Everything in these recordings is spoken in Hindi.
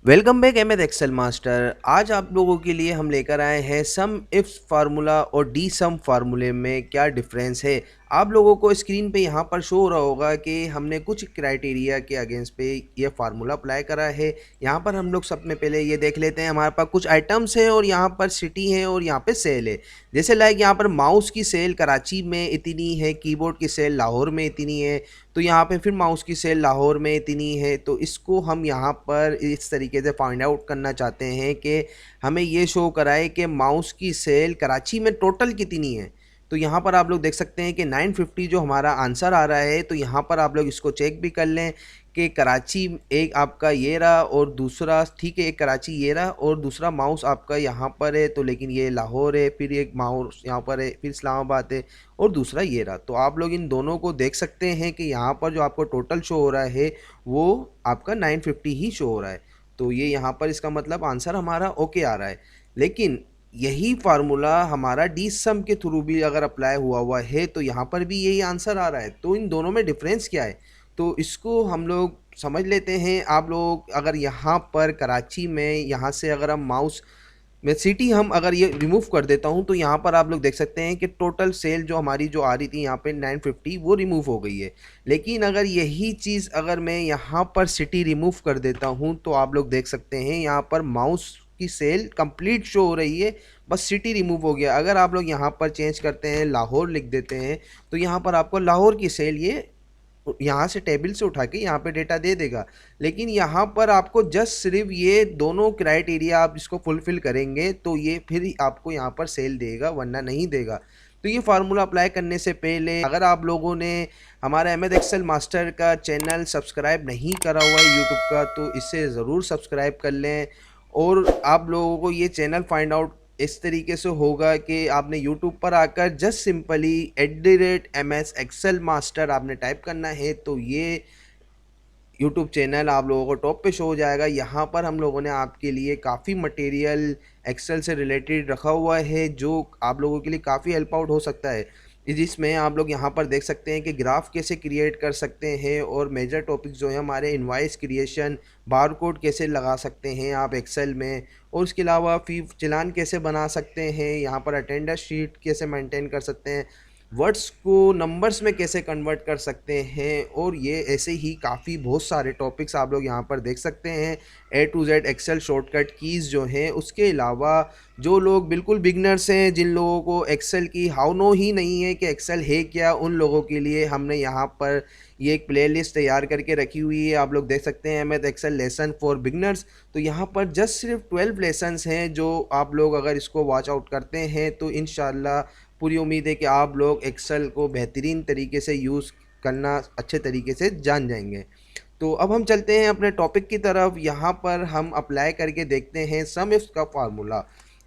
Welcome back M S Excel master. आज आप लोगों के लिए हम लेकर आए हैं सम इफ्स फार्मूला और डी सम फार्मूले में क्या डिफरेंस है। आप लोगों को स्क्रीन पे यहाँ पर शो हो रहा होगा कि हमने कुछ क्राइटेरिया के अगेंस्ट पे ये फार्मूला अप्लाई करा है। यहाँ पर हम लोग सबसे पहले ये देख लेते हैं, हमारे पास कुछ आइटम्स हैं और यहाँ पर सिटी है और यहाँ पे सेल है। जैसे लाइक यहाँ पर माउस की सेल कराची में इतनी है, कीबोर्ड की सेल लाहौर में इतनी है, तो यहाँ पे फिर माउस की सेल लाहौर में इतनी है। तो इसको हम यहाँ पर इस तरीके से फाइंड आउट करना चाहते हैं कि हमें ये शो कराए कि माउस की सेल कराची में टोटल कितनी है। तो यहाँ पर आप लोग देख सकते हैं कि 950 जो हमारा आंसर आ रहा है। तो यहाँ पर आप लोग इसको चेक भी कर लें कि कराची एक आपका ये रहा और दूसरा, ठीक है, एक कराची ये रहा और दूसरा माउस आपका यहाँ पर है, तो लेकिन ये लाहौर है, फिर एक माउस यहाँ पर है, फिर इस्लामाबाद है और दूसरा ये रहा। तो आप लोग इन दोनों को देख सकते हैं कि यहाँ पर जो आपको टोटल शो हो रहा है वो आपका 950 ही शो हो रहा है। तो ये यहाँ पर इसका मतलब आंसर हमारा ओके आ रहा है। लेकिन यही फार्मूला हमारा डी सम के थ्रू भी अगर अप्लाई हुआ है तो यहाँ पर भी यही आंसर आ रहा है। तो इन दोनों में डिफरेंस क्या है, तो इसको हम लोग समझ लेते हैं। आप लोग अगर यहाँ पर कराची में यहाँ से अगर हम माउस में सिटी हम अगर ये रिमूव कर देता हूँ तो यहाँ पर आप लोग देख सकते हैं कि टोटल सेल जो हमारी जो आ रही थी यहाँ पे 950 वो रिमूव हो गई है। लेकिन अगर यही चीज़ अगर मैं यहाँ पर सिटी रिमूव कर देता हूँ तो आप लोग देख सकते हैं यहाँ पर माउस की सेल कंप्लीट शो हो रही है, बस सिटी रिमूव हो गया। अगर आप लोग यहाँ पर चेंज करते हैं, लाहौर लिख देते हैं, तो यहाँ पर आपको लाहौर की सेल ये यहाँ से टेबल से उठा के यहाँ पे डेटा दे देगा। लेकिन यहाँ पर आपको जस्ट सिर्फ ये दोनों क्राइटेरिया आप इसको फुलफिल करेंगे तो ये फिर आपको यहाँ पर सेल देगा, वरना नहीं देगा। तो ये फार्मूला अप्लाई करने से पहले अगर आप लोगों ने हमारा एम एस एक्सेल मास्टर का चैनल सब्सक्राइब नहीं करा हुआ है यूट्यूब का, तो इसे ज़रूर सब्सक्राइब कर लें। और आप लोगों को ये चैनल फाइंड आउट इस तरीके से होगा कि आपने YouTube पर आकर just simply @MS Excel master आपने टाइप करना है, तो ये YouTube चैनल आप लोगों को टॉप पे शो हो जाएगा। यहाँ पर हम लोगों ने आपके लिए काफ़ी मटेरियल एक्सेल से रिलेटेड रखा हुआ है जो आप लोगों के लिए काफ़ी हेल्प आउट हो सकता है। जिसमें आप लोग यहाँ पर देख सकते हैं कि ग्राफ कैसे क्रिएट कर सकते हैं और मेजर टॉपिक्स जो है हमारे इनवाइस क्रिएशन, बारकोड कैसे लगा सकते हैं आप एक्सेल में, और उसके अलावा फी चालान कैसे बना सकते हैं, यहाँ पर अटेंडेंस शीट कैसे मेंटेन कर सकते हैं, वर्ड्स को नंबर्स में कैसे कन्वर्ट कर सकते हैं, और ये ऐसे ही काफ़ी बहुत सारे टॉपिक्स आप लोग यहाँ पर देख सकते हैं। A to Z Excel shortcut keys जो हैं, उसके अलावा जो लोग बिल्कुल बिगनर्स हैं, जिन लोगों को एक्सेल की हाउ नो ही नहीं है कि एक्सेल है क्या, उन लोगों के लिए हमने यहाँ पर ये एक प्लेलिस्ट तैयार करके रखी हुई है। आप लोग देख सकते हैं M S Excel lesson for beginners. तो यहाँ पर जस्ट सिर्फ 12 लेसन्स हैं जो आप लोग अगर इसको वॉच आउट करते हैं तो इंशाल्लाह पूरी उम्मीद है कि आप लोग एक्सेल को बेहतरीन तरीके से यूज़ करना अच्छे तरीके से जान जाएंगे। तो अब हम चलते हैं अपने टॉपिक की तरफ। यहाँ पर हम अप्लाई करके देखते हैं सम इफ्स का फार्मूला।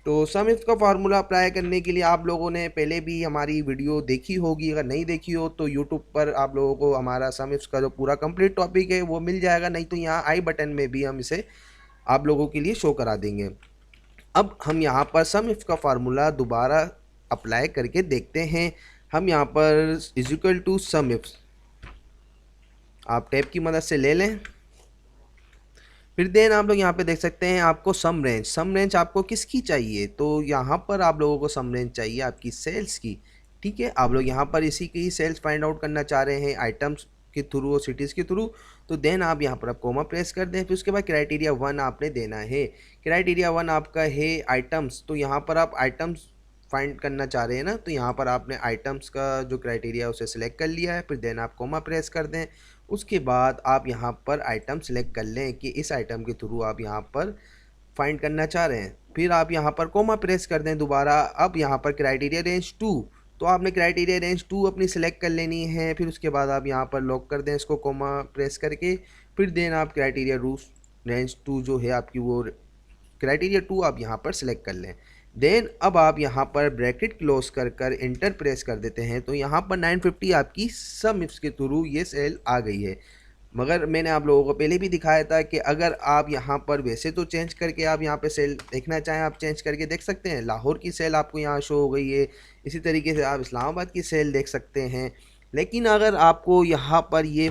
तो सम इफ्स का फार्मूला अप्लाई करने के लिए आप लोगों ने पहले भी हमारी वीडियो देखी होगी, अगर नहीं देखी हो तो यूट्यूब पर आप लोगों को हमारा सम इफ्स का जो पूरा कंप्लीट टॉपिक है वो मिल जाएगा, नहीं तो यहाँ आई बटन में भी हम इसे आप लोगों के लिए शो करा देंगे। अब हम यहाँ पर सम इफ का फार्मूला दोबारा अप्लाई करके देखते हैं। हम यहाँ पर is equal to sum if आप टैब की मदद से ले लें। फिर देन आप लोग यहाँ पे देख सकते हैं आपको सम रेंज आपको किसकी चाहिए, तो यहाँ पर आप लोगों को सम रेंज चाहिए आपकी सेल्स की। ठीक है, आप लोग यहाँ पर इसी की सेल्स फाइंड आउट करना चाह रहे हैं आइटम्स के थ्रू और सिटीज़ के थ्रू। तो देन आप यहाँ पर आप कोमा प्रेस कर दें। फिर उसके बाद क्राइटेरिया 1 आपने देना है। क्राइटेरिया 1 आपका है आइटम्स। तो यहाँ पर आप आइटम्स फाइंड करना चाह रहे हैं ना, तो यहाँ पर आपने आइटम्स का जो क्राइटेरिया उसे सिलेक्ट कर लिया है। फिर देन आप कोमा प्रेस कर दें। उसके बाद आप यहाँ पर आइटम सेलेक्ट कर लें कि इस आइटम के थ्रू आप यहाँ पर फाइंड करना चाह रहे हैं। फिर आप यहाँ पर कोमा प्रेस कर दें दोबारा। अब यहाँ पर क्राइटेरिया रेंज 2, तो आपने क्राइटेरिया रेंज 2 अपनी सेलेक्ट कर लेनी है। फिर उसके बाद आप यहाँ पर लॉक कर दें इसको कोमा प्रेस करके। फिर देन आप क्राइटेरिया रेंज 2 जो है आपकी वो क्राइटेरिया 2 आप यहाँ पर सिलेक्ट कर लें। देन अब आप यहाँ पर ब्रैकेट क्लोज कर इंटर प्रेस कर देते हैं। तो यहाँ पर 950 आपकी सम इफ्स के थ्रू ये सेल आ गई है। मगर मैंने आप लोगों को पहले भी दिखाया था कि अगर आप यहाँ पर वैसे तो चेंज करके आप यहाँ पे सेल देखना चाहें, आप चेंज करके देख सकते हैं। लाहौर की सेल आपको यहाँ शो हो गई है, इसी तरीके से आप इस्लामाबाद की सेल देख सकते हैं। लेकिन अगर आपको यहाँ पर ये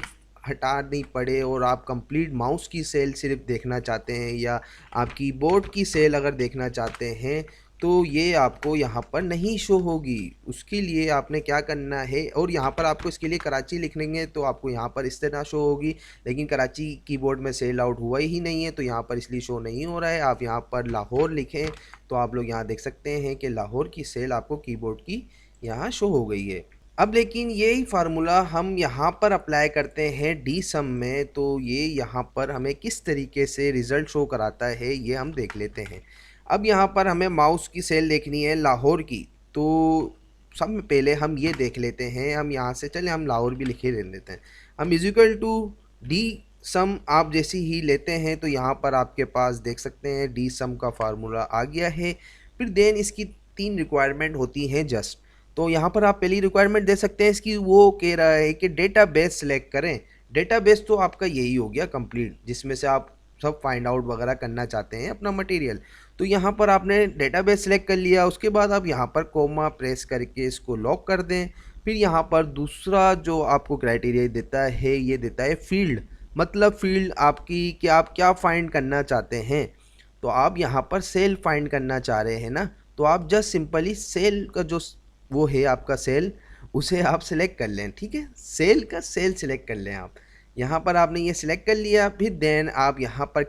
हटानी पड़े और आप कंप्लीट माउस की सेल सिर्फ देखना चाहते हैं या आप कीबोर्ड की सेल अगर देखना चाहते हैं तो ये आपको यहाँ पर नहीं शो होगी। उसके लिए आपने क्या करना है, और यहाँ पर आपको इसके लिए कराची लिखेंगे तो आपको यहाँ पर इस तरह शो होगी, लेकिन कराची कीबोर्ड में सेल आउट हुआ ही नहीं है तो यहाँ पर इसलिए शो नहीं हो रहा है। आप यहाँ पर लाहौर लिखें तो आप लोग यहाँ देख सकते हैं कि लाहौर की सेल आपको कीबोर्ड की यहाँ शो हो गई है। अब लेकिन यही फार्मूला हम यहाँ पर अप्लाई करते हैं डी सम में, तो ये यहाँ पर हमें किस तरीके से रिज़ल्ट शो कराता है ये हम देख लेते हैं। अब यहाँ पर हमें माउस की सेल देखनी है लाहौर की, तो सब में पहले हम ये देख लेते हैं। हम यहाँ से चले हम लाहौर भी लिखे ले लेते हैं। हम इक्वल टू डी सम आप जैसी ही लेते हैं तो यहाँ पर आपके पास देख सकते हैं डी सम का फार्मूला आ गया है। फिर देन इसकी 3 रिक्वायरमेंट होती हैं जस्ट। तो यहाँ पर आप पहली रिक्वायरमेंट दे सकते हैं इसकी, वो कह रहा है कि डेटाबेस सेलेक्ट करें। डेटाबेस तो आपका यही हो गया कंप्लीट, जिसमें से आप सब फाइंड आउट वगैरह करना चाहते हैं अपना मटेरियल। तो यहाँ पर आपने डेटाबेस सेलेक्ट कर लिया, उसके बाद आप यहाँ पर कोमा प्रेस करके इसको लॉक कर दें। फिर यहाँ पर दूसरा जो आपको क्राइटेरिया देता है ये देता है फील्ड, मतलब फील्ड आपकी कि आप क्या फाइंड करना चाहते हैं। तो आप यहाँ पर सेल फाइंड करना चाह रहे हैं ना, तो आप जस्ट सिंपली सेल का जो वो है आपका सेल, उसे आप सिलेक्ट कर लें। ठीक है, सेल का सेल सिलेक्ट कर लें आप। यहाँ पर आपने ये सिलेक्ट कर लिया। फिर देन आप यहाँ पर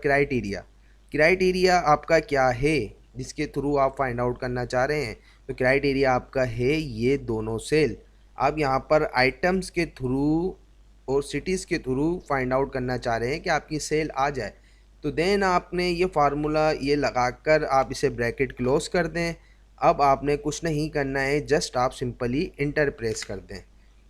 क्राइटेरिया आपका क्या है जिसके थ्रू आप फाइंड आउट करना चाह रहे हैं। तो क्राइटेरिया आपका है ये दोनों सेल। आप यहाँ पर आइटम्स के थ्रू और सिटीज़ के थ्रू फाइंड आउट करना चाह रहे हैं कि आपकी सेल आ जाए। तो देन आपने ये फार्मूला ये लगाकर आप इसे ब्रैकेट क्लोज कर दें। अब आपने कुछ नहीं करना है, जस्ट आप सिंपली इंटर प्रेस कर दें।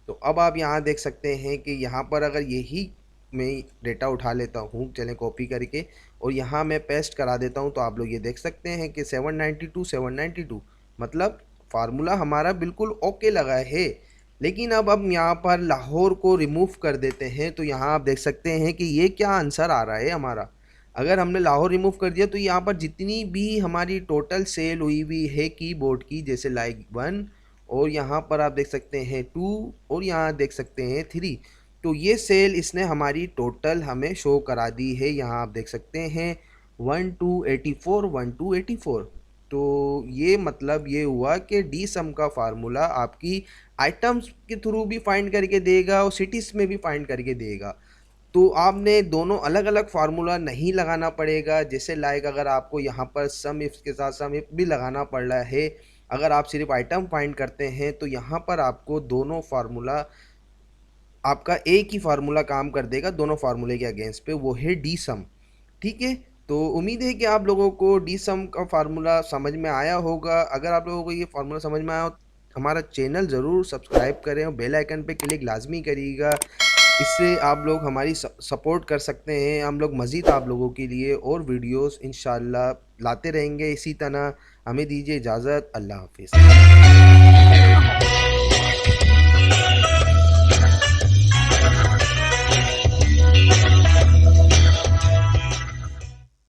तो अब आप यहाँ देख सकते हैं कि यहाँ पर अगर यही मैं डेटा उठा लेता हूँ, चलें कॉपी करके और यहाँ मैं पेस्ट करा देता हूँ, तो आप लोग ये देख सकते हैं कि 792 मतलब फार्मूला हमारा बिल्कुल ओके लगा है। लेकिन अब हम यहाँ पर लाहौर को रिमूव कर देते हैं तो यहाँ आप देख सकते हैं कि ये क्या आंसर आ रहा है हमारा। अगर हमने लाहौर रिमूव कर दिया तो यहाँ पर जितनी भी हमारी टोटल सेल हुई हुई है कीबोर्ड की, जैसे लाइक 1 और यहाँ पर आप देख सकते हैं 2 और यहाँ देख सकते हैं 3, तो ये सेल इसने हमारी टोटल हमें शो करा दी है। यहाँ आप देख सकते हैं 1284। तो ये मतलब ये हुआ कि डी सम का फार्मूला आपकी आइटम्स के थ्रू भी फाइंड करके देगा और सिटीज़ में भी फाइंड करके देगा। तो आपने दोनों अलग अलग फार्मूला नहीं लगाना पड़ेगा। जैसे लाइक अगर आपको यहाँ पर सम इफ्स के साथ सम इफ भी लगाना पड़ रहा है, अगर आप सिर्फ आइटम फाइंड करते हैं तो यहाँ पर आपको दोनों फार्मूला आपका एक ही फार्मूला काम कर देगा दोनों फार्मूले के अगेंस्ट पे, वो है डी सम। ठीक है, तो उम्मीद है कि आप लोगों को डी सम का फार्मूला समझ में आया होगा। अगर आप लोगों को ये फार्मूला समझ में आया हो हमारा चैनल ज़रूर सब्सक्राइब करें और बेल आइकन पे क्लिक लाजमी करिएगा। इससे आप लोग हमारी सपोर्ट कर सकते हैं। हम लोग मज़ीद आप लोगों के लिए और वीडियोस इंशाल्लाह लाते रहेंगे इसी तरह। हमें दीजिए इजाज़त। अल्लाह हाफिज़।